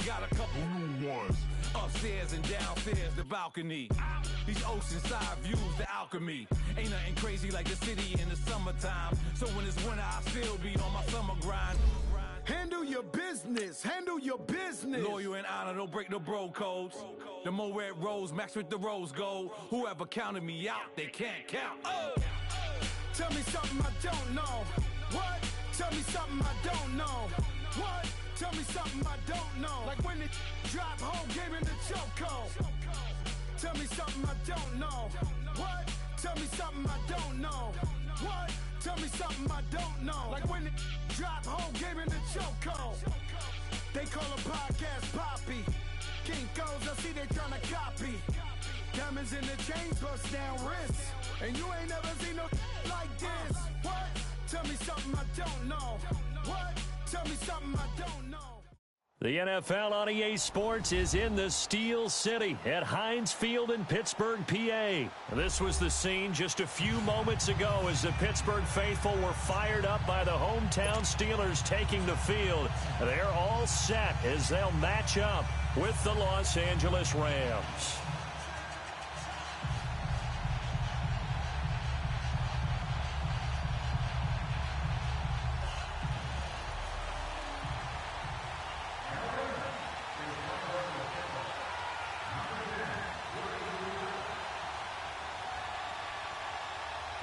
got a couple new ones. Upstairs and downstairs, the balcony. These oceanside views, the alchemy. Ain't nothing crazy like the city in the summertime. So when it's winter, I still be on my summer grind. Handle your business, handle your business. Loyal and honor, don't break the bro codes. The more red rose, max with the rose gold. Whoever counted me out, they can't count. Oh! Tell me something I don't know. What? Tell me something I don't know. What? Tell me something I don't know. Like when it drop whole game in the chokehold. Tell me something I don't know. What? Tell me something I don't know. What? Tell me something I don't know. Like when it drop whole game in the chokehold. They call a podcast Poppy. Kinkos, I see they tryna copy. Diamonds in the chains, bust down wrists. And you ain't never seen no like this. What? Tell me something I don't know. What? Tell me something I don't know. The NFL on EA Sports is in the Steel City at Heinz Field in Pittsburgh, PA. This was the scene just a few moments ago as the Pittsburgh faithful were fired up by the hometown Steelers taking the field. They're all set as they'll match up with the Los Angeles Rams.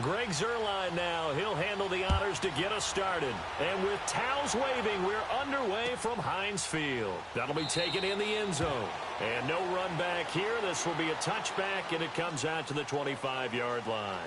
Greg Zuerlein now. He'll handle the honors to get us started. And with towels waving, we're underway from Heinz Field. That'll be taken in the end zone. And no run back here. This will be a touchback, and it comes out to the 25-yard line.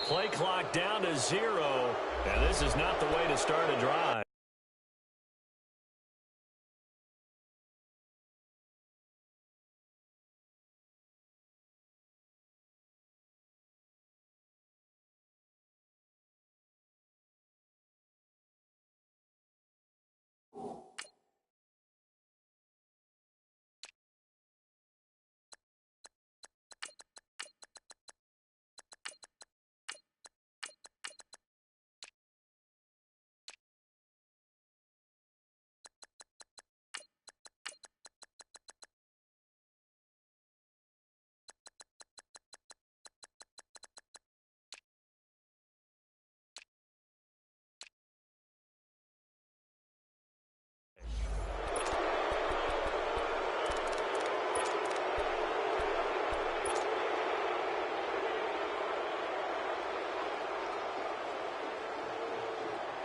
Play clock down to 0, and this is not the way to start a drive.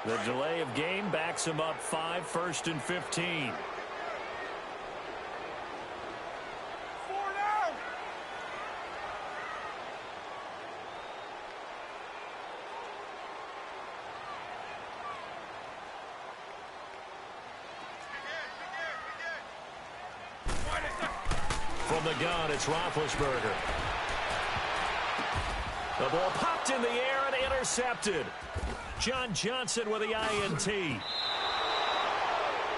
The delay of game backs him up 5, 1st and 15. From the gun, it's Roethlisberger. The ball popped in the air and intercepted. John Johnson with the INT.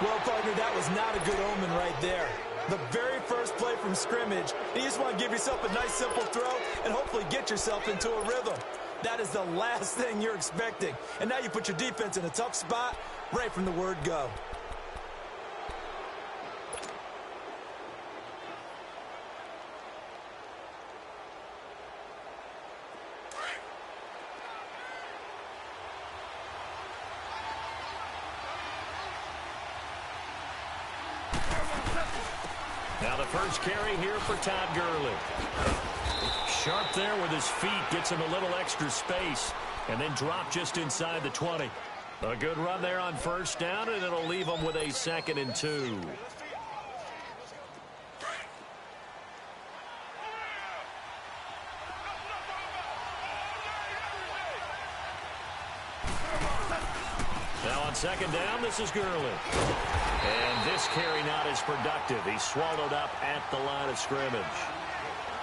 Well, partner, that was not a good omen right there. The very first play from scrimmage, you just want to give yourself a nice, simple throw and hopefully get yourself into a rhythm. That is the last thing you're expecting. And now you put your defense in a tough spot right from the word go. Now the first carry here for Todd Gurley. Sharp there with his feet, gets him a little extra space, and then drop just inside the 20. A good run there on first down, and it'll leave him with a 2nd and 2. On second down, this is Gurley. And this carry not as productive. He's swallowed up at the line of scrimmage.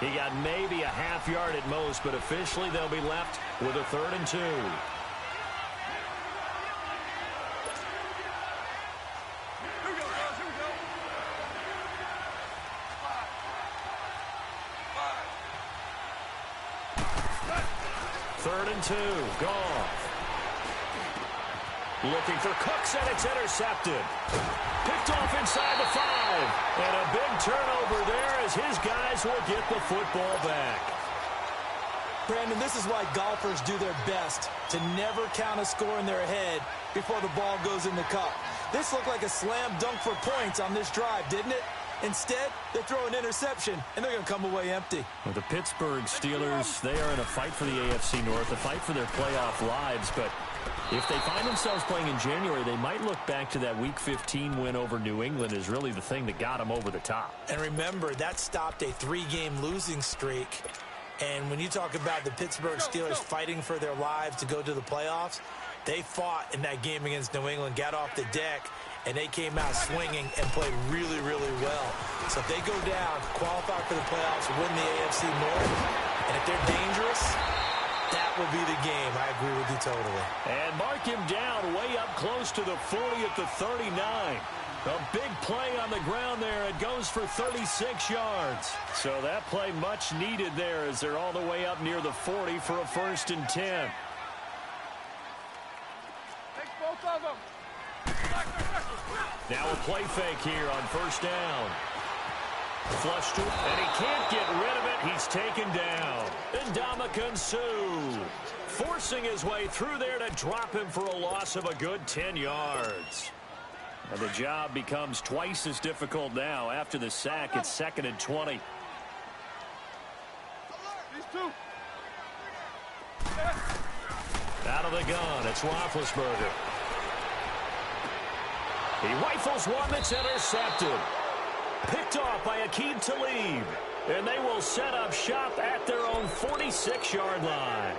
He got maybe a half yard at most, but officially they'll be left with a 3rd and 2. Here we go, guys. Here we go. 3rd and 2. Goff. Looking for Cooks, and it's intercepted. Picked off inside the 5. And a big turnover there as his guys will get the football back. Brandon, this is why golfers do their best to never count a score in their head before the ball goes in the cup. This looked like a slam dunk for points on this drive, didn't it? Instead, they throw an interception, and they're going to come away empty. Well, the Pittsburgh Steelers, they are in a fight for the AFC North, a fight for their playoff lives. But if they find themselves playing in January, they might look back to that Week 15 win over New England as really the thing that got them over the top. And remember, that stopped a 3-game losing streak. And when you talk about the Pittsburgh Steelers fighting for their lives to go to the playoffs, they fought in that game against New England, got off the deck, and they came out swinging and played really, really well. So if they go down, qualify for the playoffs, win the AFC North, and if they're dangerous, that will be the game. I agree with you totally. And mark him down way up close to the 40 at the 39. A big play on the ground there. It goes for 36 yards. So that play much needed there as they're all the way up near the 40 for a 1st and 10. Take both of them. Now a play fake here on 1st down. Flushed to, and he can't get rid of it. He's taken down. Ndamukong Suh forcing his way through there to drop him for a loss of a good 10 yards. And the job becomes twice as difficult now. After the sack, it's 2nd and 20. These two. Out of the gun, it's Roethlisberger. He rifles one that's intercepted. Picked off by Aqib Talib. And they will set up shop at their own 46-yard line.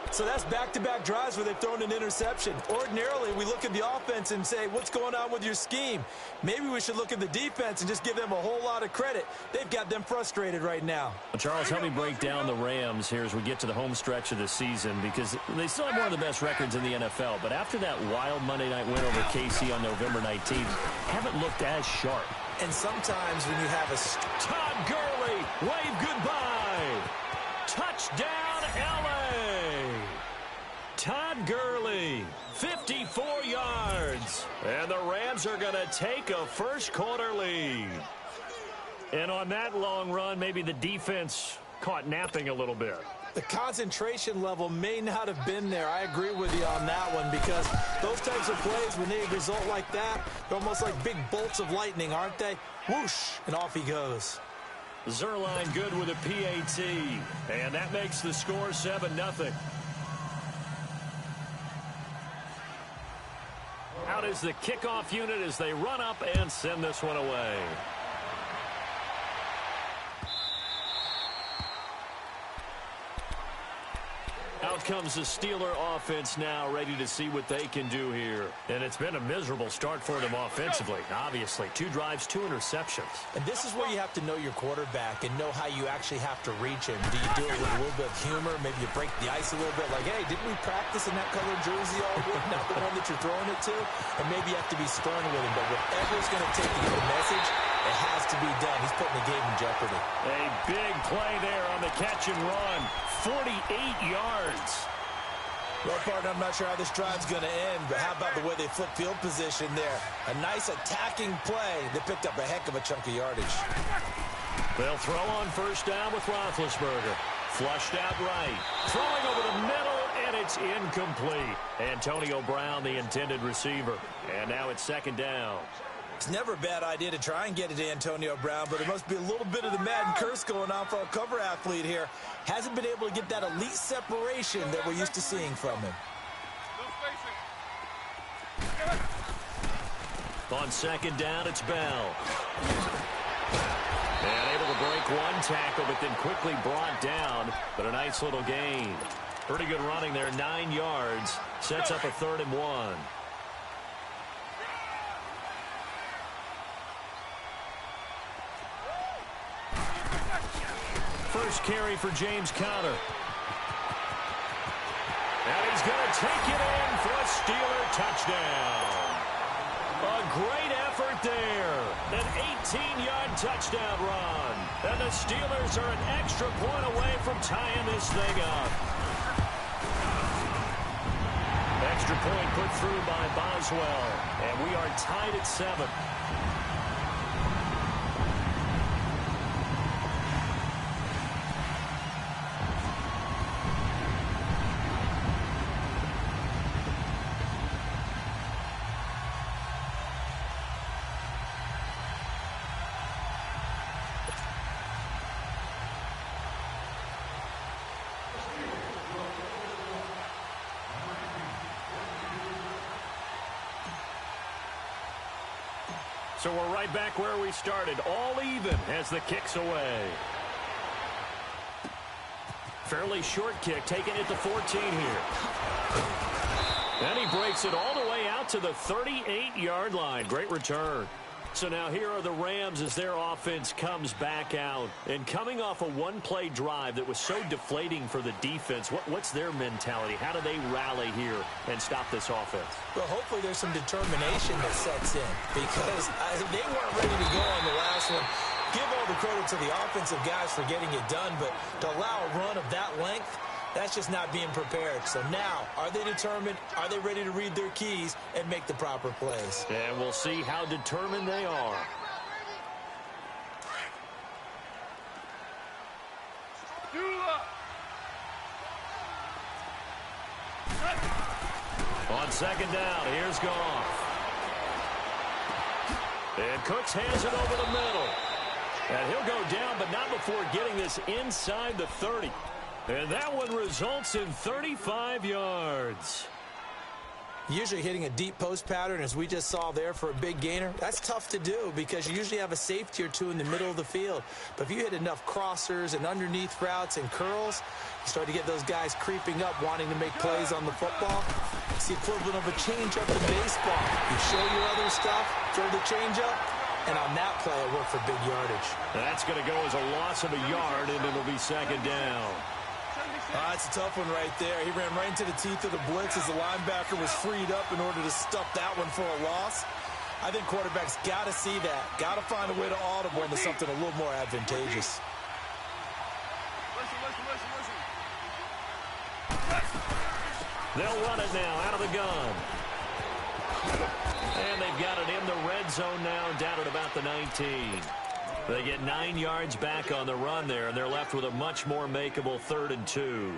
So that's back-to-back drives where they've thrown an interception. Ordinarily, we look at the offense and say, what's going on with your scheme? Maybe we should look at the defense and just give them a whole lot of credit. They've got them frustrated right now. Charles, help me break down the Rams here as we get to the home stretch of the season, because they still have one of the best records in the NFL. But after that wild Monday night win over KC on November 19th, haven't looked as sharp. And sometimes when you have a... Todd Gurley, wave goodbye. Touchdown, L.A. Todd Gurley, 54 yards. And the Rams are going to take a first-quarter lead. And on that long run, maybe the defense caught napping a little bit. The concentration level may not have been there. I agree with you on that one, because those types of plays, when they result like that, they're almost like big bolts of lightning, aren't they? Whoosh, and off he goes. Zerline good with a PAT, and that makes the score 7-0. Out is the kickoff unit as they run up and send this one away. Out comes the Steeler offense now, ready to see what they can do here. And it's been a miserable start for them offensively, obviously. 2 drives, 2 interceptions. And this is where you have to know your quarterback and know how you actually have to reach him. Do you do it with a little bit of humor? Maybe you break the ice a little bit, like, hey, didn't we practice in that colored jersey all week? Not the one that you're throwing it to? And maybe you have to be stern with him. But whatever it's going to take to get the message, it has to be done. He's putting the game in jeopardy. A big play there on the catch and run. 48 yards. Well, partner, I'm not sure how this drive's going to end, but how about the way they flip field position there? A nice attacking play. They picked up a heck of a chunk of yardage. They'll throw on 1st down with Roethlisberger. Flushed out right. Throwing over the middle, and it's incomplete. Antonio Brown, the intended receiver. And now it's 2nd down. It's never a bad idea to try and get it to Antonio Brown, but there must be a little bit of the Madden curse going on for a cover athlete here. Hasn't been able to get that elite separation that we're used to seeing from him. On 2nd down, it's Bell. And able to break one tackle, but then quickly brought down. But a nice little gain. Pretty good running there, 9 yards. Sets up a 3rd and 1. first carry for James Conner. And he's going to take it in for a Steeler touchdown. A great effort there. An 18-yard touchdown run. And the Steelers are an extra point away from tying this thing up. Extra point put through by Boswell. And we are tied at 7. So we're right back where we started, all even as the kick's away. Fairly short kick, taking it to 14 here. And he breaks it all the way out to the 38-yard line. Great return. So now here are the Rams as their offense comes back out. And coming off a one-play drive that was so deflating for the defense, what's their mentality? How do they rally here and stop this offense? Well, hopefully there's some determination that sets in because they weren't ready to go on the last one. Give all the credit to the offensive guys for getting it done, but to allow a run of that length, that's just not being prepared. So now, are they determined? Are they ready to read their keys and make the proper plays? And we'll see how determined they are. On second down, here's Goff. And Cooks hands it over the middle. And he'll go down, but not before getting this inside the 30. And that one results in 35 yards. Usually hitting a deep post pattern, as we just saw there for a big gainer, that's tough to do because you usually have a safety or two in the middle of the field. But if you hit enough crossers and underneath routes and curls, you start to get those guys creeping up, wanting to make plays on the football. It's the equivalent of a changeup in baseball. You show your other stuff, throw the changeup, and on that play, it worked for big yardage. That's going to go as a loss of a yard, and it'll be second down. That's a tough one right there. He ran right into the teeth of the blitz as the linebacker was freed up in order to stuff that one for a loss. I think quarterbacks got to see that. Got to find a way to audible into something a little more advantageous. They'll run it now out of the gun. And they've got it in the red zone now, down at about the 19. They get 9 yards back on the run there, and they're left with a much more makeable 3rd and 2.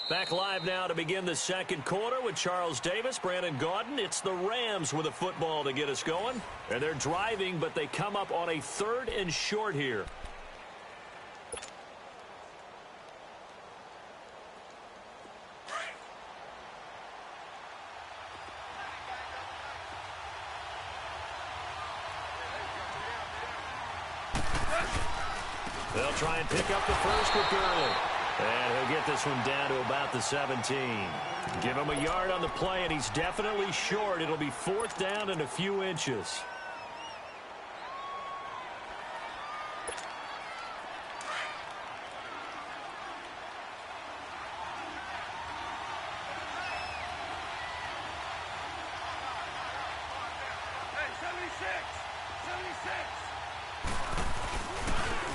Back live now to begin the second quarter with Charles Davis, Brandon Gaudin. It's the Rams with a football to get us going. And they're driving, but they come up on a 3rd and short here. They'll try and pick up the first with Gurley. And he'll get this one down to about the 17. Give him a yard on the play, and he's definitely short. It'll be 4th down and a few inches.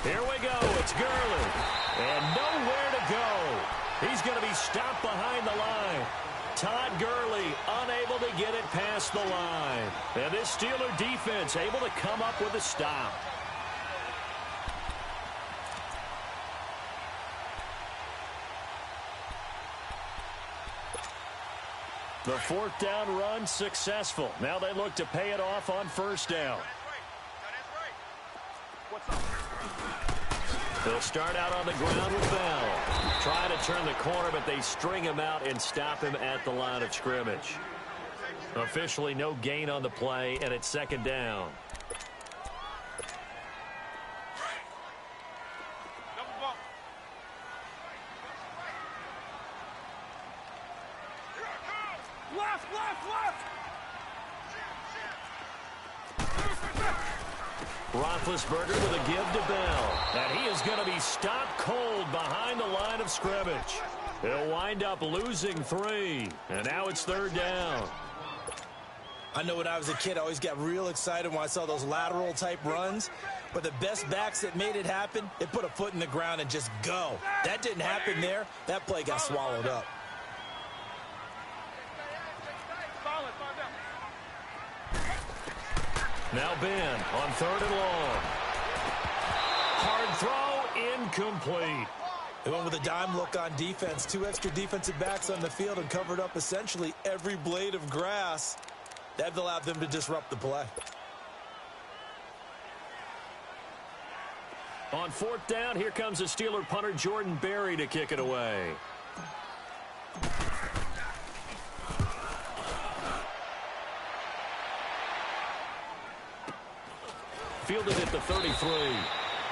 Here we go. It's Gurley. And nowhere to go. He's going to be stopped behind the line. Todd Gurley unable to get it past the line. And this Steeler defense able to come up with a stop. The 4th down run successful. Now they look to pay it off on 1st down. They'll start out on the ground with Bell. Trying to turn the corner, but they string him out and stop him at the line of scrimmage. Officially no gain on the play, and it's second down. Roethlisberger with a give to Bell. And he is going to be stopped cold behind the line of scrimmage. He'll wind up losing 3. And now it's third down. I know when I was a kid, I always got real excited when I saw those lateral-type runs. But the best backs that made it happen, they put a foot in the ground and just go. That didn't happen there. That play got swallowed up. Now Ben on third and long. Hard throw, incomplete. They went with a dime look on defense. 2 extra defensive backs on the field and covered up essentially every blade of grass. That allowed them to disrupt the play. On fourth down, here comes the Steeler punter Jordan Berry to kick it away. Fielded at the 33.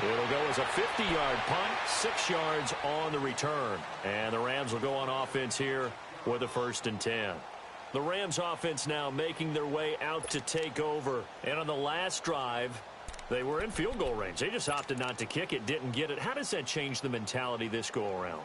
It'll go as a 50-yard punt, 6 yards on the return. And the Rams will go on offense here with a 1st and 10. The Rams offense now making their way out to take over. And on the last drive, they were in field goal range. They just opted not to kick it, didn't get it. How does that change the mentality this go-around?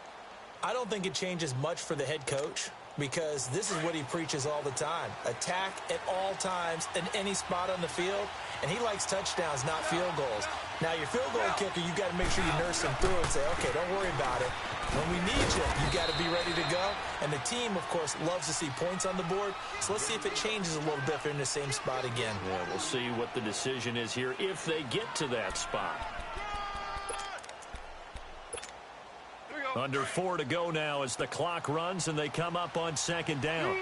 I don't think it changes much for the head coach because this is what he preaches all the time. Attack at all times in any spot on the field. And he likes touchdowns, not field goals. Now, your field goal kicker, you got to make sure you nurse him through and say, okay, don't worry about it. When we need you, you got to be ready to go. And the team, of course, loves to see points on the board. So let's see if it changes a little bit if they're in the same spot again. Yeah, we'll see what the decision is here if they get to that spot. Under 4 to go now as the clock runs and they come up on second down.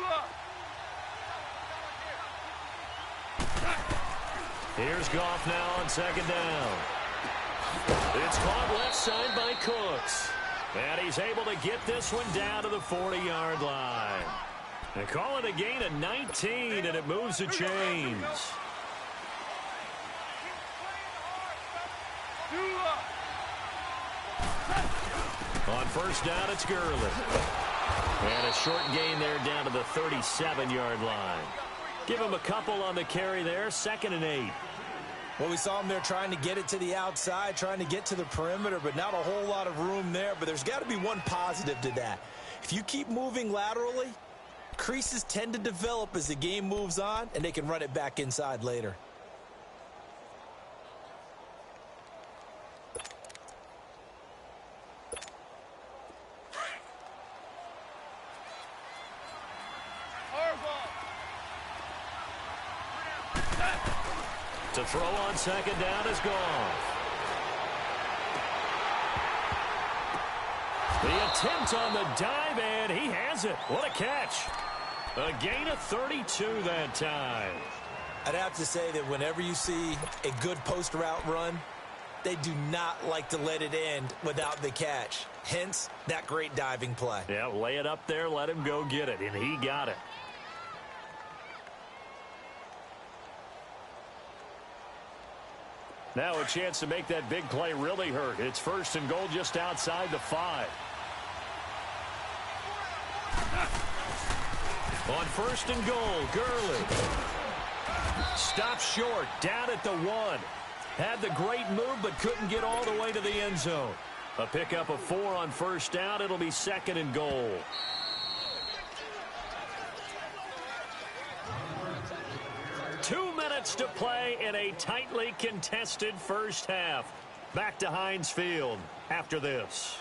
Here's Goff now on second down. It's caught left side by Cooks. And he's able to get this one down to the 40-yard line. They call it a gain of 19, and it moves the chains. On first down, it's Gurley. And a short gain there down to the 37-yard line. Give him a couple on the carry there, 2nd and 8. Well, we saw him there trying to get it to the outside, trying to get to the perimeter, but not a whole lot of room there. But there's got to be one positive to that. If you keep moving laterally, creases tend to develop as the game moves on, and they can run it back inside later. To throw on second down is gone. The attempt on the dive, and he has it. What a catch. A gain of 32 that time. I'd have to say that whenever you see a good post route run, they do not like to let it end without the catch. Hence, that great diving play. Yeah, lay it up there, let him go get it, and he got it. Now a chance to make that big play really hurt. It's 1st and goal just outside the 5. On 1st and goal, Gurley. Stopped short, down at the 1. Had the great move, but couldn't get all the way to the end zone. A pickup of 4 on first down. It'll be 2nd and goal. To play in a tightly contested first half. Back to Heinz Field after this.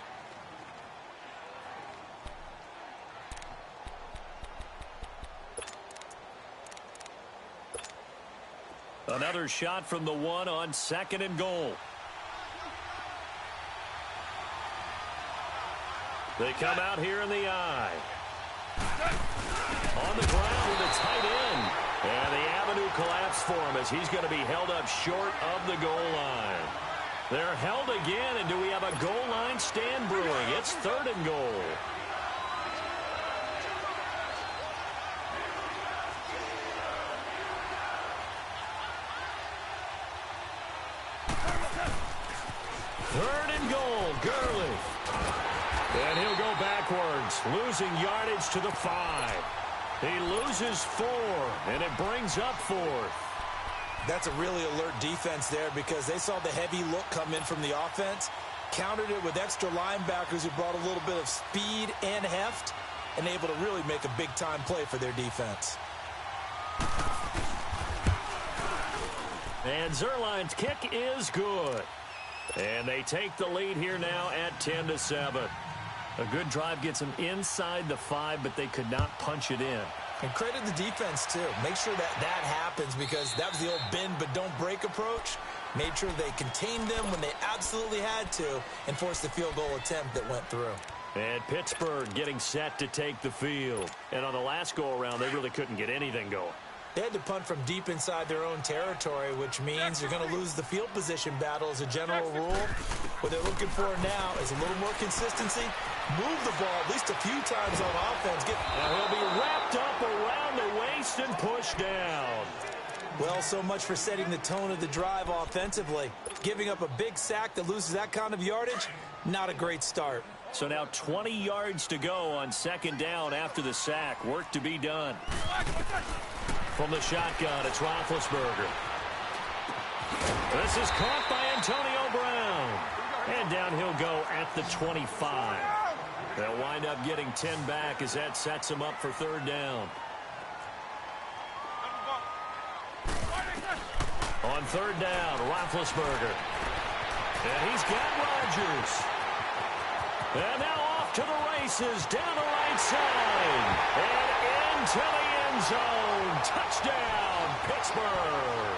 Another shot from the 1 on 2nd and goal. They come out here in the eye. On the ground with a tight end. And the avenue collapsed for him as he's going to be held up short of the goal line. They're held again, and do we have a goal line stand brewing? It's 3rd and goal. Third and goal, Gurley. And he'll go backwards, losing yardage to the 5. He loses 4, and it brings up 4th. That's a really alert defense there because they saw the heavy look come in from the offense, countered it with extra linebackers who brought a little bit of speed and heft, and able to really make a big-time play for their defense. And Zerline's kick is good. And they take the lead here now at 10-7. A good drive gets them inside the 5, but they could not punch it in. And credit the defense, too. Make sure that happens because that was the old bend but don't break approach. Made sure they contained them when they absolutely had to and forced the field goal attempt that went through. And Pittsburgh getting set to take the field. And on the last go-around, they really couldn't get anything going. They had to punt from deep inside their own territory, which means you're going to lose the field position battle as a general rule. What they're looking for now is a little more consistency. Move the ball at least a few times on offense. Now he'll be wrapped up around the waist and pushed down. Well, so much for setting the tone of the drive offensively. Giving up a big sack that loses that kind of yardage, not a great start. So now 20 yards to go on 2nd down after the sack. Work to be done. From the shotgun, it's Roethlisberger. This is caught by Antonio Brown. And down he'll go at the 25. They'll wind up getting 10 back as that sets them up for 3rd down. On 3rd down, Roethlisberger. And he's got Rodgers. And now off to the races, down the right side. And into the end zone. Touchdown, Pittsburgh.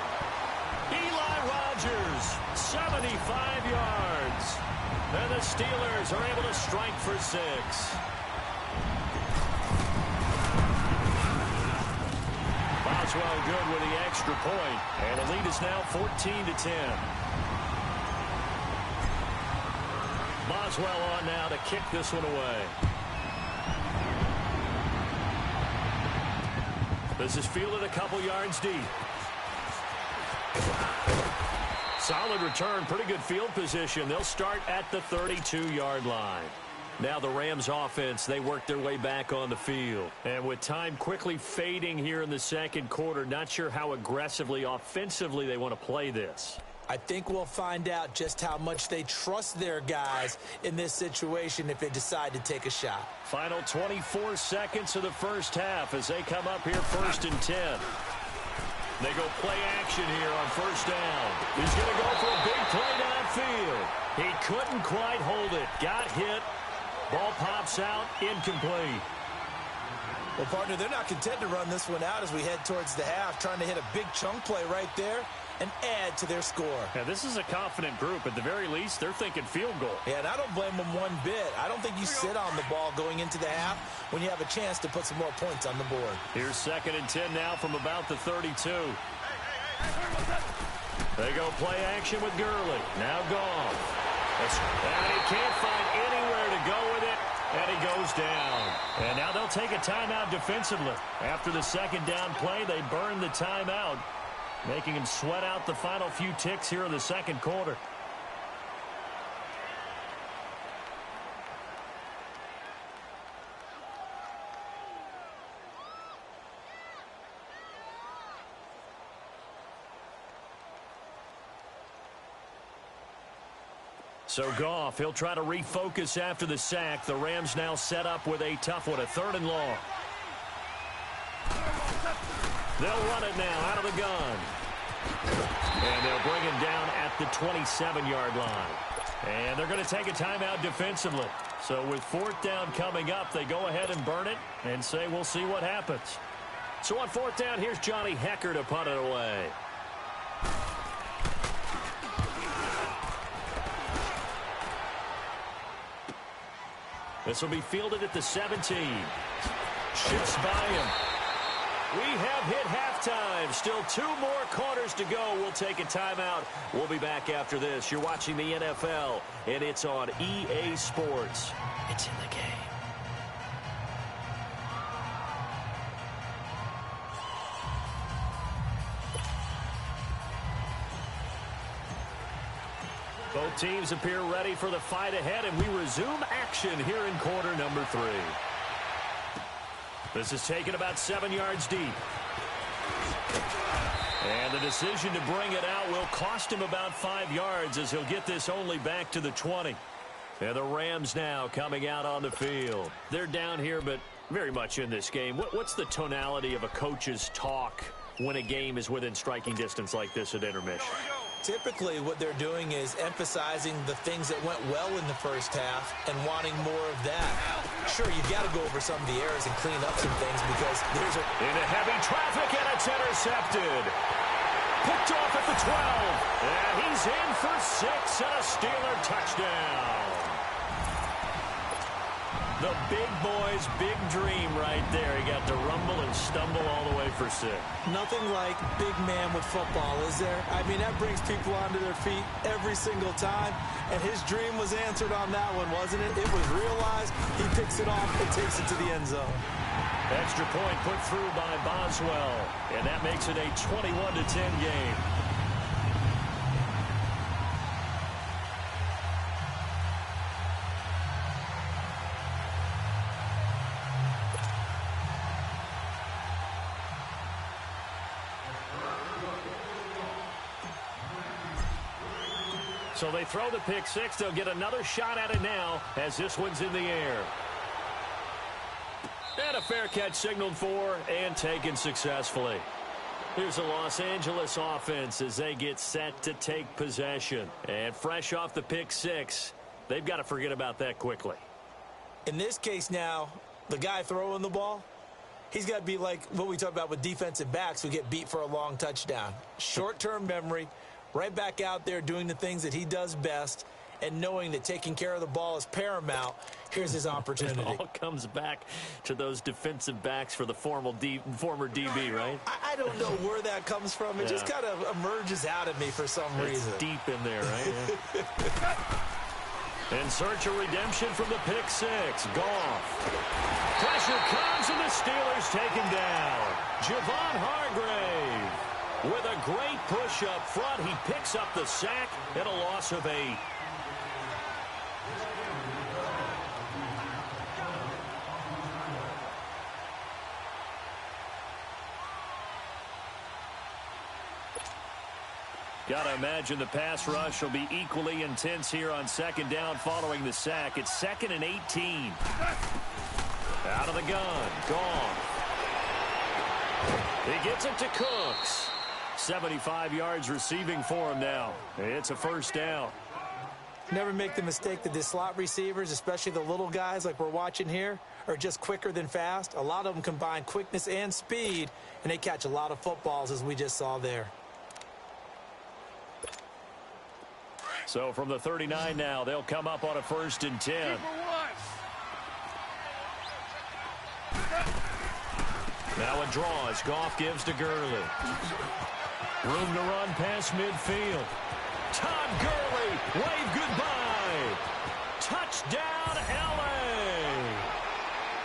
Eli Rodgers, 75 yards. And the Steelers are able to strike for 6. Boswell good with the extra point. And the lead is now 14-10. Boswell on now to kick this one away. This is fielded a couple yards deep. Solid return, pretty good field position. They'll start at the 32-yard line. Now the Rams offense, they work their way back on the field. And with time quickly fading here in the 2nd quarter, not sure how aggressively, offensively they want to play this. I think we'll find out just how much they trust their guys in this situation if they decide to take a shot. Final 24 seconds of the first half as they come up here 1st and 10. They go play action here on 1st down. He's going to go for a big play downfield. He couldn't quite hold it. Got hit. Ball pops out. Incomplete. Well, partner, they're not content to run this one out as we head towards the half, trying to hit a big chunk play right there and add to their score. Yeah, this is a confident group. At the very least, they're thinking field goal. Yeah, and I don't blame them one bit. I don't think you sit on the ball going into the half when you have a chance to put some more points on the board. Here's 2nd and 10 now from about the 32. They go play action with Gurley. Now Goff. And he can't find anywhere to go with it. And he goes down. And now they'll take a timeout defensively. After the 2nd down play, they burn the timeout, making him sweat out the final few ticks here in the 2nd quarter. So Goff, he'll try to refocus after the sack. The Rams now set up with a tough one, a 3rd and long. They'll run it now out of the gun. And they'll bring him down at the 27-yard line. And they're going to take a timeout defensively. So with 4th down coming up, they go ahead and burn it and say we'll see what happens. So on 4th down, here's Johnny Hecker to punt it away. This will be fielded at the 17. Shifts by him. We have hit halftime. Still 2 more quarters to go. We'll take a timeout. We'll be back after this. You're watching the NFL, and it's on EA Sports. It's in the game. Both teams appear ready for the fight ahead, and we resume action here in quarter number 3. This is taken about 7 yards deep. And the decision to bring it out will cost him about 5 yards as he'll get this only back to the 20. And the Rams now coming out on the field. They're down here, but very much in this game. What's the tonality of a coach's talk when a game is within striking distance like this at intermission? Typically, what they're doing is emphasizing the things that went well in the first half and wanting more of that. Sure, you've got to go over some of the errors and clean up some things because there's a... Into heavy traffic, and it's intercepted. Picked off at the 12. And he's in for 6 and a Steeler touchdown. The big boy's big dream right there. He got to rumble and stumble all the way for 6. Nothing like big man with football, is there? I mean, that brings people onto their feet every single time. And his dream was answered on that one, wasn't it? It was realized. He picks it off and takes it to the end zone. Extra point put through by Boswell. And that makes it a 21-10 game. So they throw the pick 6. They'll get another shot at it now as this one's in the air. And a fair catch signaled for and taken successfully. Here's a Los Angeles offense as they get set to take possession. And fresh off the pick 6, they've got to forget about that quickly. In this case now, the guy throwing the ball, he's got to be like what we talk about with defensive backs who get beat for a long touchdown. Short-term memory. Right back out there doing the things that he does best and knowing that taking care of the ball is paramount. Here's his opportunity. It all comes back to those defensive backs for the former DB, right? I don't know where that comes from. It just kind of emerges out of me for some reason. It's deep in there, right? In search of redemption from the pick 6. Goff. Pressure comes and the Steelers take him down. Javon Hargrave. With a great push up front, he picks up the sack and a loss of 8. Gotta imagine the pass rush will be equally intense here on second down following the sack. It's 2nd and 18. Out of the gun. Gone. He gets it to Cooks. 75 yards receiving for him now. It's a first down. Never make the mistake that the slot receivers, especially the little guys like we're watching here, are just quicker than fast. A lot of them combine quickness and speed, and they catch a lot of footballs as we just saw there. So from the 39 now, they'll come up on a 1st and 10. Now a draw as Goff gives to Gurley. Room to run past midfield. Todd Gurley, wave goodbye. Touchdown, L.A.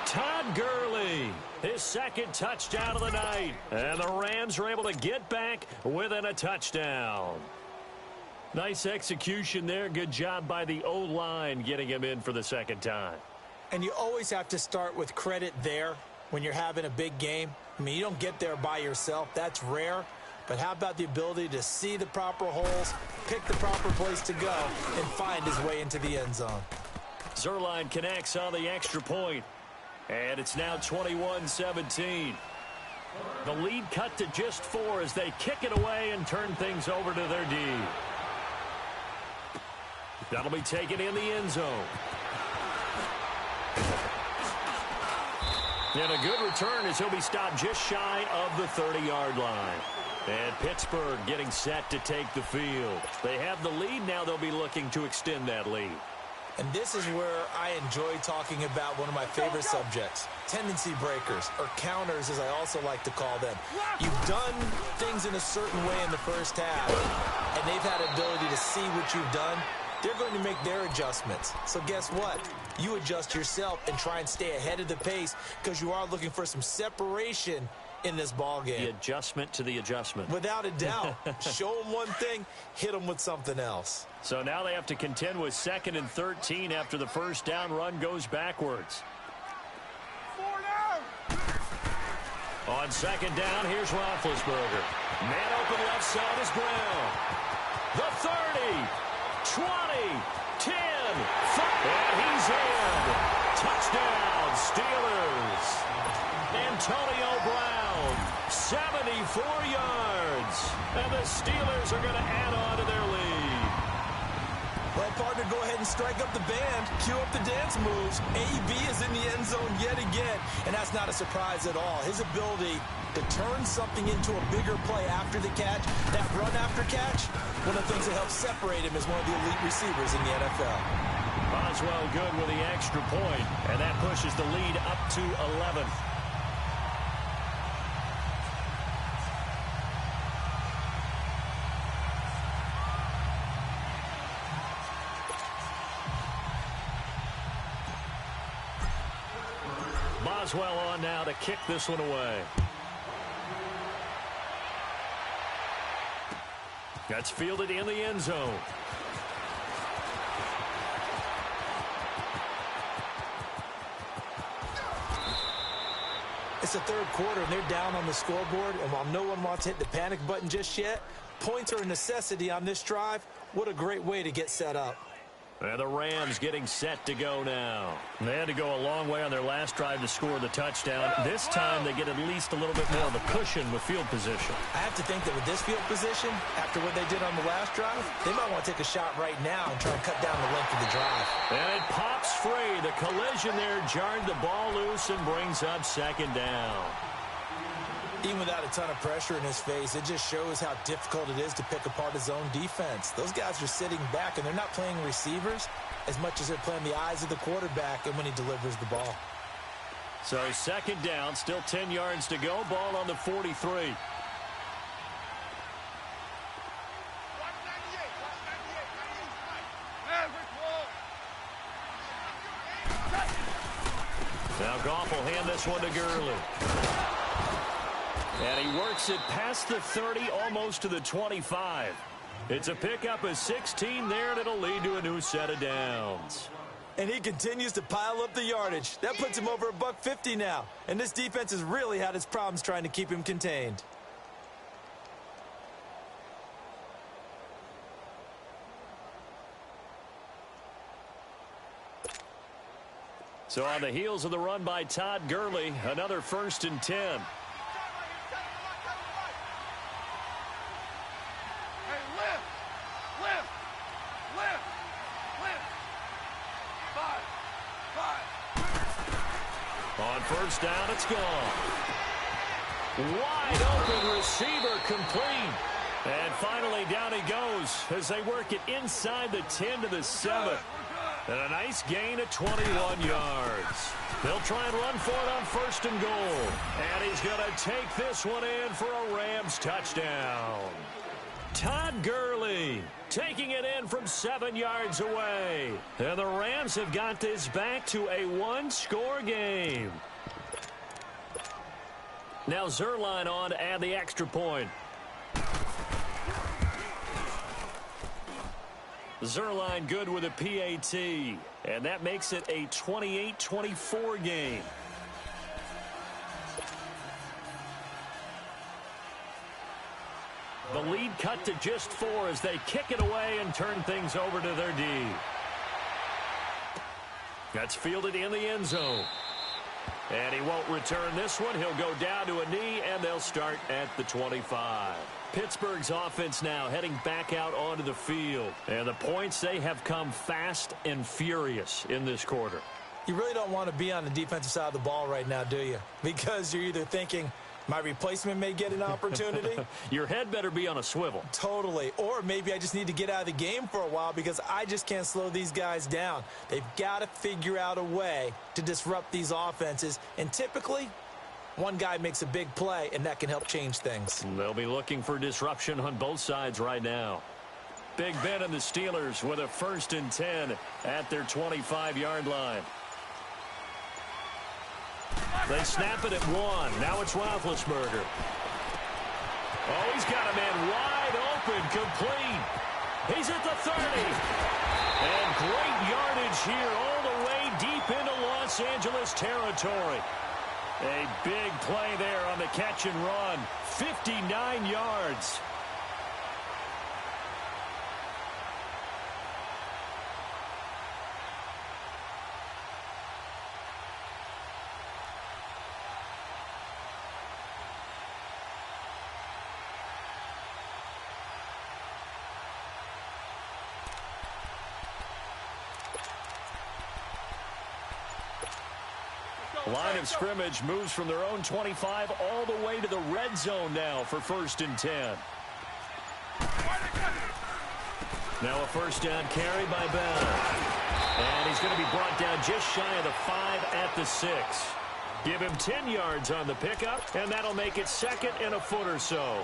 Todd Gurley, his 2nd touchdown of the night. And the Rams are able to get back within a touchdown. Nice execution there. Good job by the O-line getting him in for the 2nd time. And you always have to start with credit there when you're having a big game. I mean, you don't get there by yourself. That's rare. But how about the ability to see the proper holes, pick the proper place to go, and find his way into the end zone? Zerline connects on the extra point. And it's now 21-17. The lead cut to just 4 as they kick it away and turn things over to their D. That'll be taken in the end zone. And a good return as he'll be stopped just shy of the 30-yard line. And Pittsburgh getting set to take the field. They have the lead. Now they'll be looking to extend that lead. And this is where I enjoy talking about one of my favorite subjects, tendency breakers, or counters as I also like to call them. You've done things in a certain way in the first half, and they've had ability to see what you've done. They're going to make their adjustments. So guess what? You adjust yourself and try and stay ahead of the pace because you are looking for some separation in this ball game. The adjustment to the adjustment. Without a doubt. Show them one thing, hit them with something else. So now they have to contend with 2nd and 13 after the first down run goes backwards. On 2nd down, here's Roethlisberger. Man open left side is Brown. The 30, 20, 10, 5, and he's in. Touchdown, Steelers. Antonio Brown, 74 yards. And the Steelers are going to add on to their lead. Well, partner, go ahead and strike up the band. Cue up the dance moves. AB is in the end zone yet again. And that's not a surprise at all. His ability to turn something into a bigger play after the catch, that run after catch, one of the things that helps separate him as one of the elite receivers in the NFL. Boswell good with the extra point, and that pushes the lead up to 11. Boswell on now to kick this one away. That's fielded in the end zone. It's the third quarter, and they're down on the scoreboard. And while no one wants to hit the panic button just yet, points are a necessity on this drive. What a great way to get set up. And the Rams getting set to go now. They had to go a long way on their last drive to score the touchdown. This time they get at least a little bit more of a cushion with field position. I have to think that with this field position, after what they did on the last drive, they might want to take a shot right now and try and cut down the length of the drive. And it pops free. The collision there jarred the ball loose and brings up 2nd down. Even without a ton of pressure in his face, it just shows how difficult it is to pick apart his own defense. Those guys are sitting back, and they're not playing receivers as much as they're playing the eyes of the quarterback and when he delivers the ball. So 2nd down, still 10 yards to go. Ball on the 43. Now Goff will hand this one to Gurley. And he works it past the 30, almost to the 25. It's a pickup of 16 there, and it'll lead to a new set of downs. And he continues to pile up the yardage. That puts him over $150 now. And this defense has really had its problems trying to keep him contained. So on the heels of the run by Todd Gurley, another 1st and 10. On 1st down, it's gone. Wide open receiver complete. And finally down he goes as they work it inside the 10 to the 7. And a nice gain of 21 yards. They'll try and run for it on 1st and goal. And he's going to take this one in for a Rams touchdown. Todd Gurley taking it in from 7 yards away. And the Rams have got this back to a one-score game. Now Zerline on to add the extra point. Zerline good with a PAT. And that makes it a 28-24 game. The lead cut to just 4 as they kick it away and turn things over to their D. That's fielded in the end zone. And he won't return this one. He'll go down to a knee, and they'll start at the 25. Pittsburgh's offense now heading back out onto the field. And the points, they have come fast and furious in this quarter. You really don't want to be on the defensive side of the ball right now, do you? Because you're either thinking, My replacement may get an opportunity. Your head better be on a swivel. Totally. Or maybe I just need to get out of the game for a while because I just can't slow these guys down. They've got to figure out a way to disrupt these offenses. And typically, one guy makes a big play, and that can help change things. They'll be looking for disruption on both sides right now. Big Ben and the Steelers with a 1st and 10 at their 25-yard line. They snap it at 1. Now it's Roethlisberger. Oh, he's got a man wide open, complete. He's at the 30. And great yardage here all the way deep into Los Angeles territory. A big play there on the catch and run. 59 yards. Line of scrimmage moves from their own 25 all the way to the red zone now for 1st and 10. Now a 1st down carry by Bell. And he's going to be brought down just shy of the 5 at the 6. Give him 10 yards on the pickup, and that'll make it 2nd and a foot or so.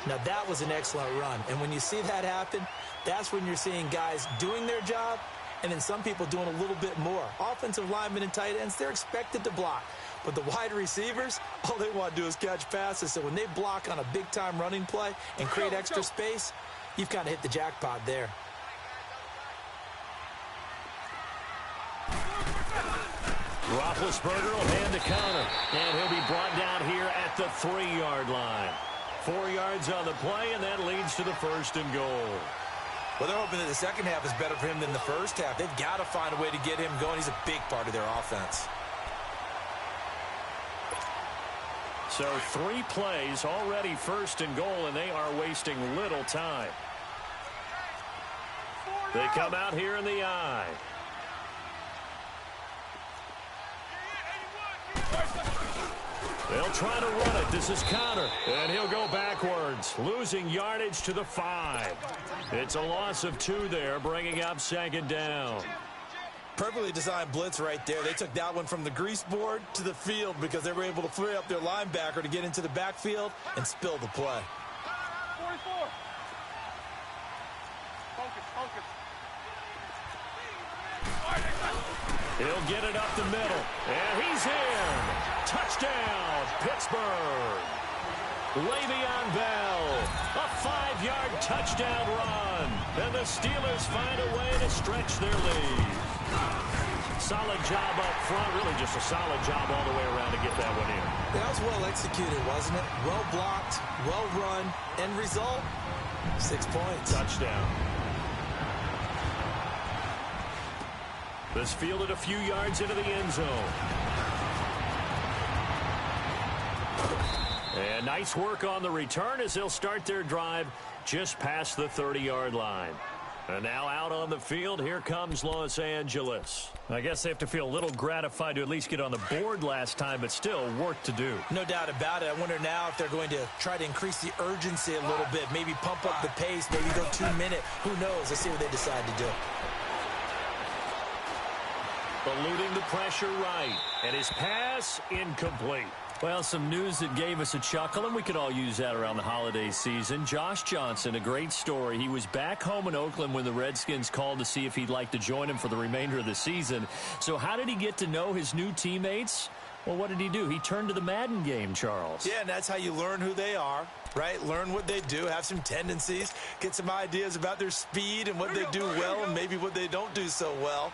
Now, that was an excellent run. And when you see that happen, that's when you're seeing guys doing their job and then some people doing a little bit more. Offensive linemen and tight ends, they're expected to block. But the wide receivers, all they want to do is catch passes. So when they block on a big-time running play and create extra space, you've kind of hit the jackpot there. Roethlisberger will hand the counter, and he'll be brought down here at the 3-yard line. 4 yards on the play, and that leads to the 1st and goal. Well, they're hoping that the second half is better for him than the first half. They've got to find a way to get him going. He's a big part of their offense. So 3 plays, already 1st and goal, and they are wasting little time. They come out here in the I. They'll try to run it. This is Connor, and he'll go backwards, losing yardage to the 5. It's a loss of 2 there, bringing up 2nd down. Perfectly designed blitz right there. They took that one from the grease board to the field because they were able to free up their linebacker to get into the backfield and spill the play. 44. Focus. He'll get it up the middle, and he's in. Touchdown, Pittsburgh. Le'Veon Bell, a 5-yard touchdown run. And the Steelers find a way to stretch their lead. Solid job up front, really just a solid job all the way around to get that one in. That was well executed, wasn't it? Well blocked, well run. End result, 6 points. Touchdown. This fielded a few yards into the end zone. And nice work on the return as they'll start their drive just past the 30-yard line. And now out on the field, here comes Los Angeles. I guess they have to feel a little gratified to at least get on the board last time, but still work to do. No doubt about it. I wonder now if they're going to try to increase the urgency a little bit, maybe pump up the pace, maybe go 2-minute. Who knows? Let's see what they decide to do. Eluding the pressure right, and his pass incomplete. Well, some news that gave us a chuckle, and we could all use that around the holiday season. Josh Johnson, a great story. He was back home in Oakland when the Redskins called to see if he'd like to join him for the remainder of the season. So how did he get to know his new teammates? Well, what did he do? He turned to the Madden game, Charles. Yeah, and that's how you learn who they are, right? Learn what they do, have some tendencies, get some ideas about their speed and what they do well and maybe what they don't do so well.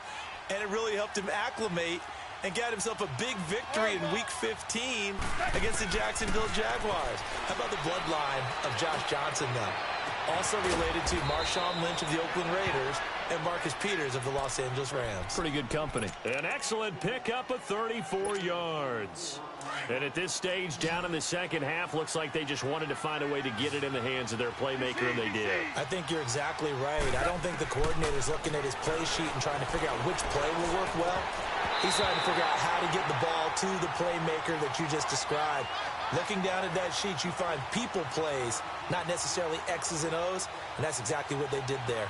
And it really helped him acclimate and got himself a big victory in Week 15 against the Jacksonville Jaguars. How about the bloodline of Josh Johnson, though? Also related to Marshawn Lynch of the Oakland Raiders and Marcus Peters of the Los Angeles Rams. Pretty good company. An excellent pickup of 34 yards. And at this stage, down in the second half, looks like they just wanted to find a way to get it in the hands of their playmaker, and they did. I think you're exactly right. I don't think the coordinator's looking at his play sheet and trying to figure out which play will work well. He's trying to figure out how to get the ball to the playmaker that you just described. Looking down at that sheet, you find people plays, not necessarily X's and O's, and that's exactly what they did there.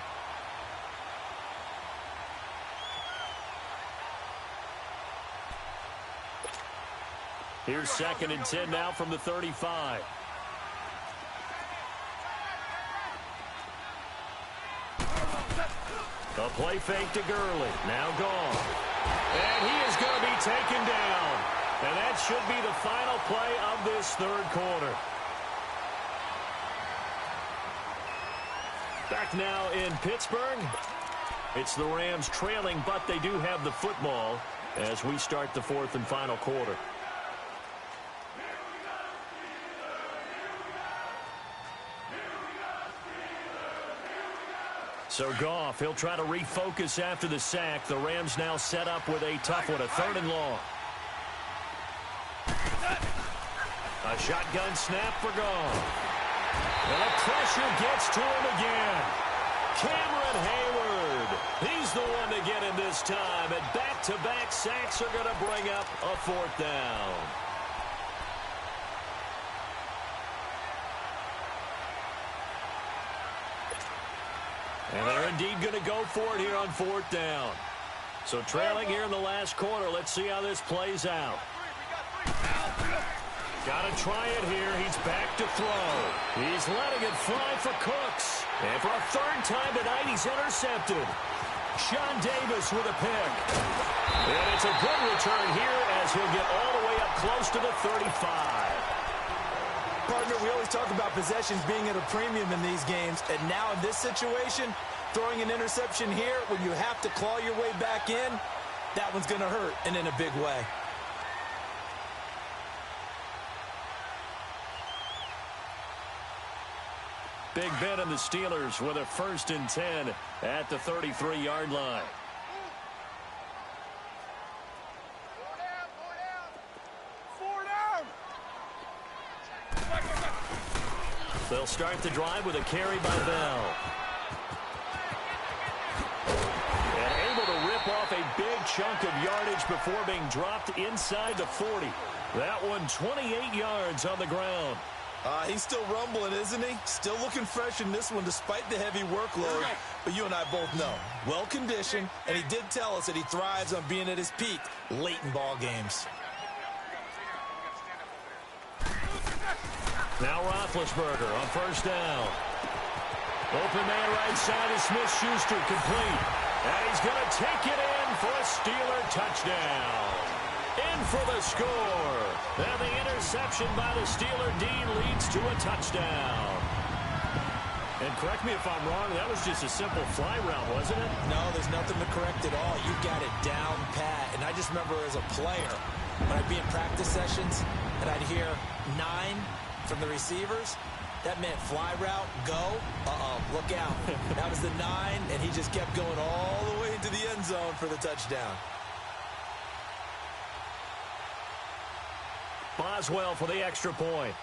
Here's 2nd and 10 now from the 35. A play fake to Gurley. Now gone. And he is going to be taken down. And that should be the final play of this third quarter. Back now in Pittsburgh. It's the Rams trailing, but they do have the football as we start the fourth and final quarter. So Goff, he'll try to refocus after the sack. The Rams now set up with a tough one, a 3rd and long. A shotgun snap for Goff. And the pressure gets to him again. Cameron Hayward. He's the one to get him this time. And back-to-back sacks are going to bring up a 4th down. And they're indeed going to go for it here on 4th down. So trailing here in the last quarter. Let's see how this plays out. Got to try it here. He's back to throw. He's letting it fly for Cooks. And for a 3rd time tonight, he's intercepted. Sean Davis with a pick. And it's a good return here as he'll get all the way up close to the 35. Partner, we always talk about possessions being at a premium in these games, and now in this situation, throwing an interception here when you have to claw your way back in, that one's going to hurt, and in a big way. Big Ben and the Steelers with a 1st and 10 at the 33-yard line. They'll start the drive with a carry by Bell. And able to rip off a big chunk of yardage before being dropped inside the 40. That one 28 yards on the ground. He's still rumbling, isn't he? Still looking fresh in this one despite the heavy workload. But you and I both know, well-conditioned, and he did tell us that he thrives on being at his peak late in ball games. Now Roethlisberger on 1st down. Open man right side is Smith-Schuster, complete. And he's going to take it in for a Steeler touchdown. In for the score. And the interception by the Steeler D leads to a touchdown. And correct me if I'm wrong, that was just a simple fly route, wasn't it? No, there's nothing to correct at all. You got it down pat. And I just remember as a player, when I'd be in practice sessions, and I'd hear 9 from the receivers, that meant fly route, go, look out. That was the 9, and he just kept going all the way into the end zone for the touchdown. Boswell for the extra point.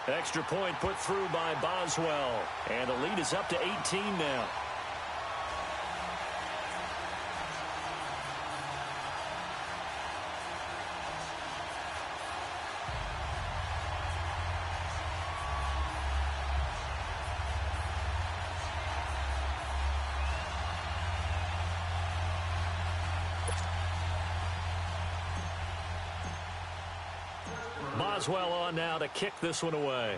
Extra point put through by Boswell. And the lead is up to 18 now. Boswell on now to kick this one away.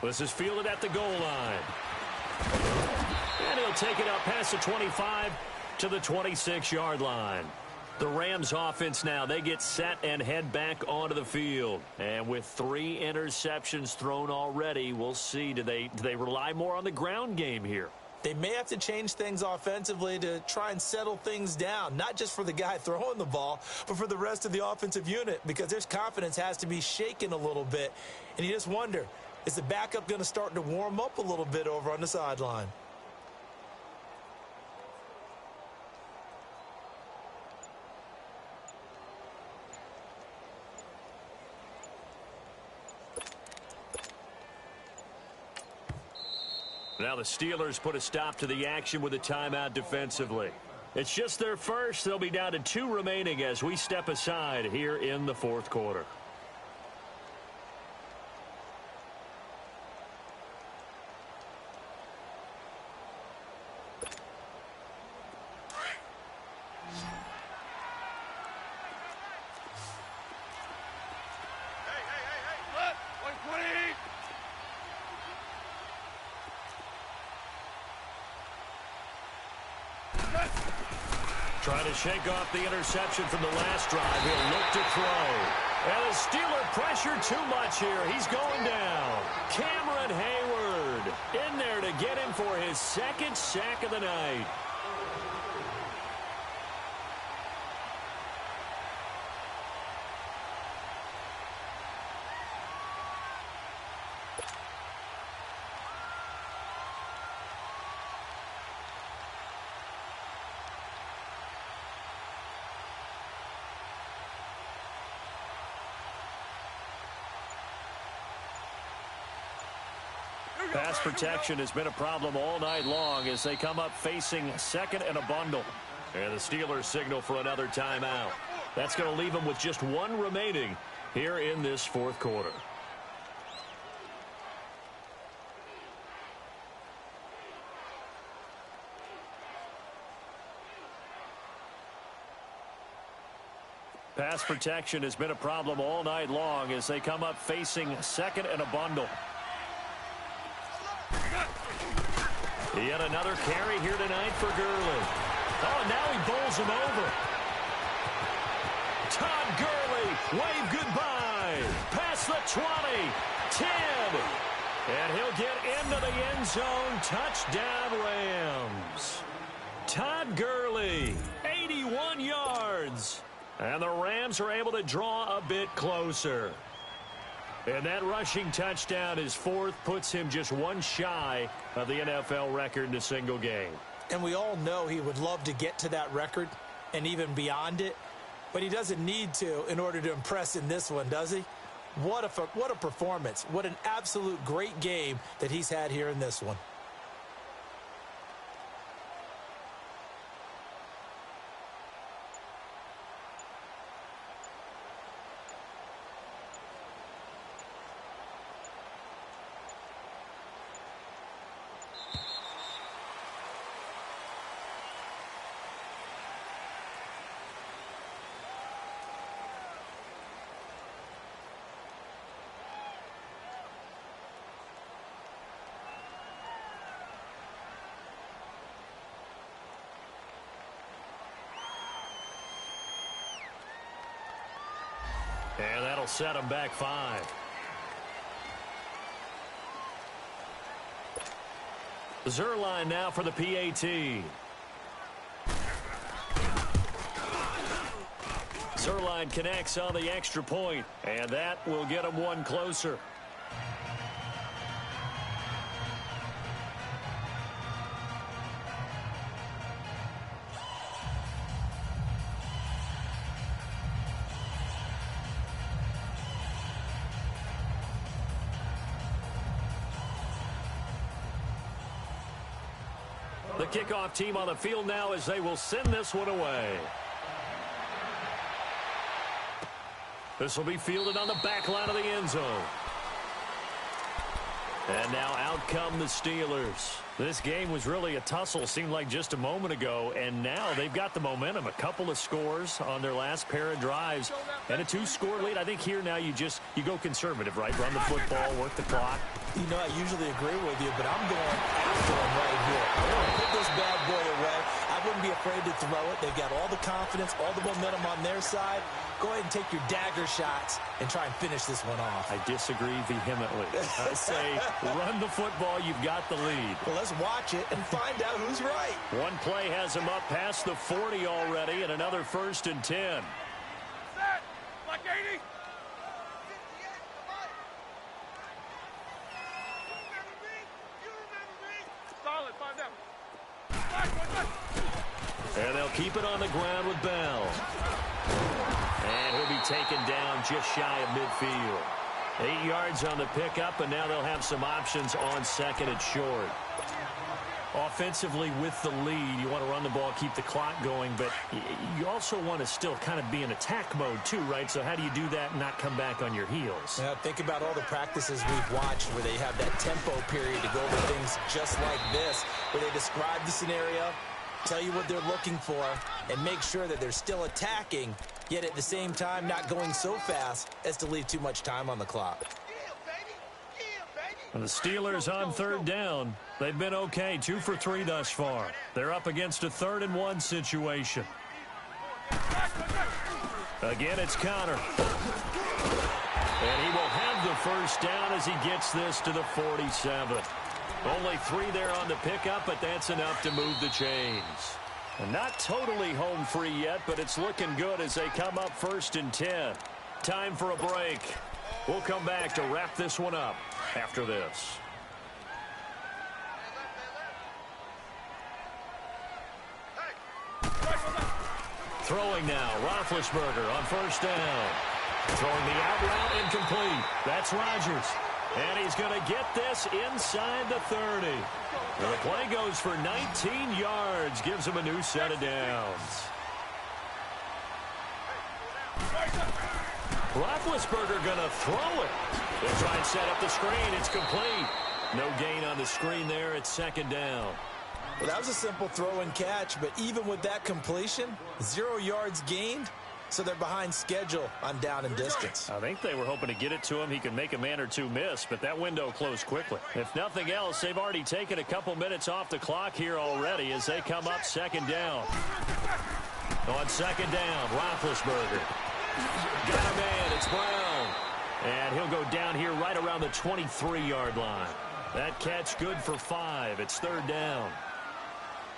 This is fielded at the goal line. And he'll take it up past the 25 to the 26-yard line. The Rams offense now, they get set and head back onto the field. And with 3 interceptions thrown already, we'll see, do they rely more on the ground game here? They may have to change things offensively to try and settle things down, not just for the guy throwing the ball, but for the rest of the offensive unit, because their confidence has to be shaken a little bit. And you just wonder, is the backup going to start to warm up a little bit over on the sideline? Now the Steelers put a stop to the action with a timeout defensively. It's just their first. They'll be down to 2 remaining as we step aside here in the fourth quarter. Trying to shake off the interception from the last drive. He'll look to throw. And the Steeler pressure too much here. He's going down. Cameron Hayward in there to get him for his 2nd sack of the night. Pass protection has been a problem all night long as they come up facing 2nd and a bundle. And the Steelers signal for another timeout. That's going to leave them with just 1 remaining here in this fourth quarter. Pass protection has been a problem all night long as they come up facing 2nd and a bundle. Yet another carry here tonight for Gurley. Oh, and now he bowls him over. Todd Gurley, wave goodbye. Past the 20, 10. And he'll get into the end zone. Touchdown, Rams. Todd Gurley, 81 yards. And the Rams are able to draw a bit closer. And that rushing touchdown, his 4th, puts him just 1 shy of the NFL record in a single game. And we all know he would love to get to that record and even beyond it. But he doesn't need to in order to impress in this one, does he? What a performance. What an absolute great game that he's had here in this one. And that'll set him back 5. Zerline now for the PAT. Zerline connects on the extra point, and that will get him 1 closer. The kickoff team on the field now as they will send this one away. This will be fielded on the back line of the end zone. And now out come the Steelers. This game was really a tussle, seemed like just a moment ago, and now they've got the momentum. A couple of scores on their last pair of drives and a 2-score lead. I think here now you go conservative, right? Run the football, work the clock. You know, I usually agree with you, but I'm going after him right here. I want to put this bad boy away. I wouldn't be afraid to throw it. They've got all the confidence, all the momentum on their side. Go ahead and take your dagger shots and try and finish this one off. I disagree vehemently. I say run the football. You've got the lead. Well, let's watch it and find out who's right. One play has him up past the 40 already, and another 1st and 10. Set. Like 80. Solid. 5 down. And they'll keep it on the ground with Bell. And he'll be taken down just shy of midfield. 8 yards on the pickup, and now they'll have some options on 2nd and short. Offensively with the lead, you want to run the ball, keep the clock going, but you also want to still kind of be in attack mode too, right? So how do you do that and not come back on your heels? Yeah, think about all the practices we've watched where they have that tempo period to go over things just like this, where they describe the scenario, tell you what they're looking for, and make sure that they're still attacking, yet at the same time not going so fast as to leave too much time on the clock. And the Steelers on third down. They've been okay, 2 for 3 thus far. They're up against a 3rd and 1 situation. Again, it's Connor. And he will have the first down as he gets this to the 47. Only 3 there on the pickup, but that's enough to move the chains. And not totally home free yet, but it's looking good as they come up 1st and 10. Time for a break. We'll come back to wrap this one up after this. Throwing now, Roethlisberger on 1st down. Throwing the out route incomplete. That's Rodgers. And he's going to get this inside the 30. And the play goes for 19 yards. Gives him a new set of downs. Roethlisberger going to throw it. They'll try and set up the screen. It's complete. No gain on the screen there. It's 2nd down. Well, that was a simple throw and catch, but even with that completion, 0 yards gained, so they're behind schedule on down and distance. I think they were hoping to get it to him. He can make a man or two miss, but that window closed quickly. If nothing else, they've already taken a couple minutes off the clock here already as they come up 2nd down. On 2nd down, Roethlisberger. Got a man. It's Brown. And he'll go down here right around the 23-yard line. That catch good for 5. It's 3rd down.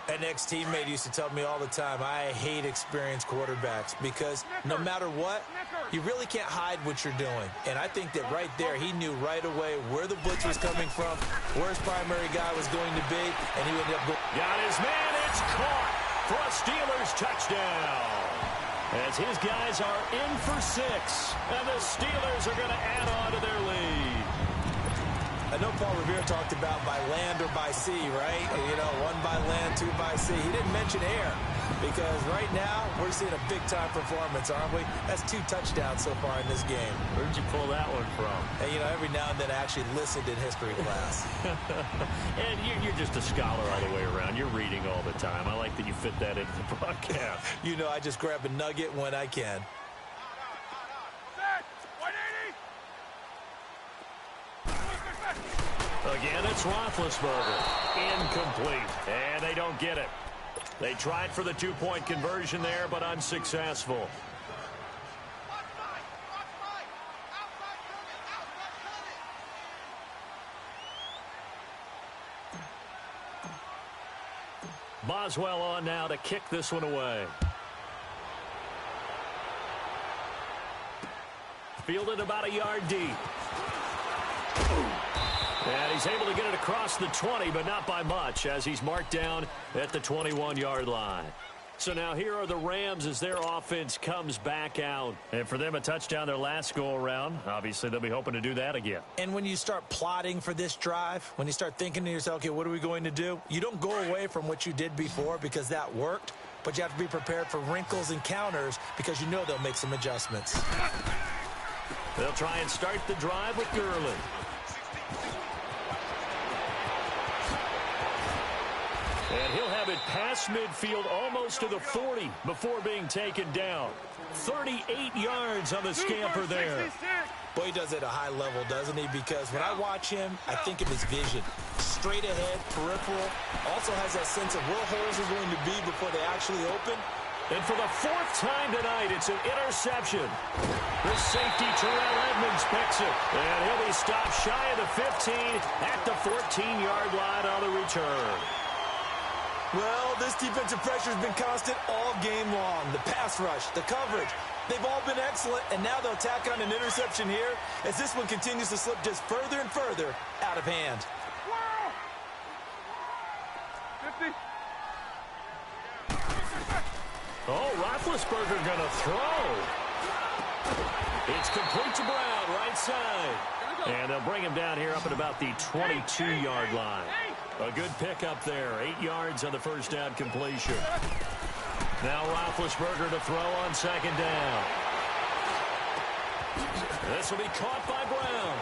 An ex-teammate used to tell me all the time, I hate experienced quarterbacks because no matter what, you really can't hide what you're doing. And I think that right there, he knew right away where the blitz was coming from, where his primary guy was going to be, and he ended up going. Got his man. It's caught for a Steelers touchdown. As his guys are in for 6, and the Steelers are going to add on to their lead. I know Paul Revere talked about by land or by sea, right? You know, 1 by land, 2 by sea. He didn't mention air because right now we're seeing a big-time performance, aren't we? That's 2 touchdowns so far in this game. Where'd you pull that one from? And, you know, every now and then I actually listened in history class. And you're just a scholar all the way around. You're reading all the time. I like that you fit that into the broadcast. You know, I just grab a nugget when I can. Again, it's Roethlisberger. Incomplete. And they don't get it. They tried for the 2-point conversion there, but unsuccessful. Boswell on now to kick this one away. Fielded about a yard deep. And he's able to get it across the 20, but not by much, as he's marked down at the 21-yard line. So now here are the Rams as their offense comes back out. And for them, a touchdown their last go-around. Obviously, they'll be hoping to do that again. And when you start plotting for this drive, when you start thinking to yourself, okay, what are we going to do? You don't go away from what you did before because that worked, but you have to be prepared for wrinkles and counters because you know they'll make some adjustments. They'll try and start the drive with Gurley. And he'll have it past midfield almost to the 40 before being taken down. 38 yards on the scamper there. Boy, he does it at a high level, doesn't he? Because when I watch him, I think of his vision. Straight ahead, peripheral. Also has that sense of where holes are going to be before they actually open. And for the 4th time tonight, it's an interception. The safety, Terrell Edmonds, picks it. And he'll be stopped shy of the 15 at the 14-yard line on the return. Well, this defensive pressure has been constant all game long. The pass rush, the coverage, they've all been excellent, and now they'll tack on an interception here as this one continues to slip just further and further out of hand. 50. Oh, Roethlisberger going to throw. It's complete to Brown, right side. And they'll bring him down here up at about the 22-yard line. A good pickup there. 8 yards on the first down completion. Now Roethlisberger to throw on second down. This will be caught by Brown.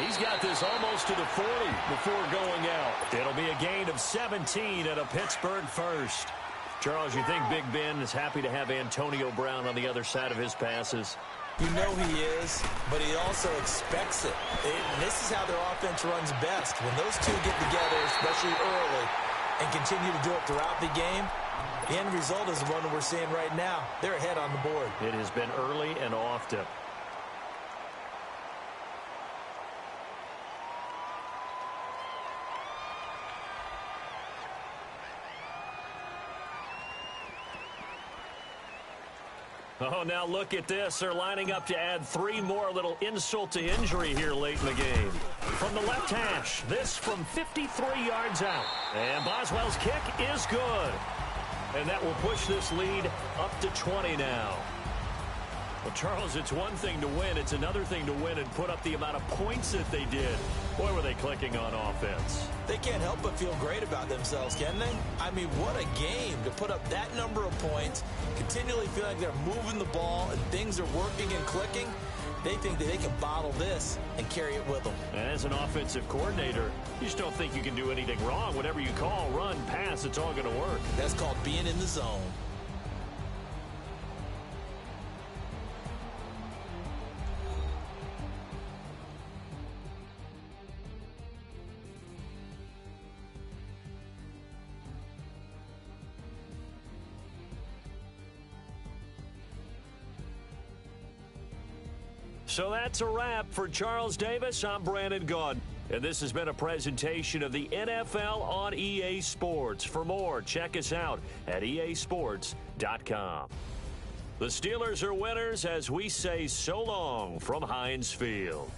He's got this almost to the 40 before going out. It'll be a gain of 17 and a Pittsburgh first. Charles, you think Big Ben is happy to have Antonio Brown on the other side of his passes? You know he is, but he also expects it. This is how their offense runs best. When those two get together, especially early, and continue to do it throughout the game, the end result is the one that we're seeing right now. They're ahead on the board. It has been early and often. Oh, now look at this. They're lining up to add 3 more, a little insult to injury here late in the game. From the left hash, this from 53 yards out. And Boswell's kick is good. And that will push this lead up to 20 now. Well, Charles, it's one thing to win. It's another thing to win and put up the amount of points that they did. Boy, were they clicking on offense. They can't help but feel great about themselves, can they? I mean, what a game to put up that number of points, continually feel like they're moving the ball and things are working and clicking. They think that they can bottle this and carry it with them. And as an offensive coordinator, you just don't think you can do anything wrong. Whatever you call, run, pass, it's all going to work. That's called being in the zone. So that's a wrap for Charles Davis. I'm Brandon Gaudin. And this has been a presentation of the NFL on EA Sports. For more, check us out at easports.com. The Steelers are winners as we say so long from Heinz Field.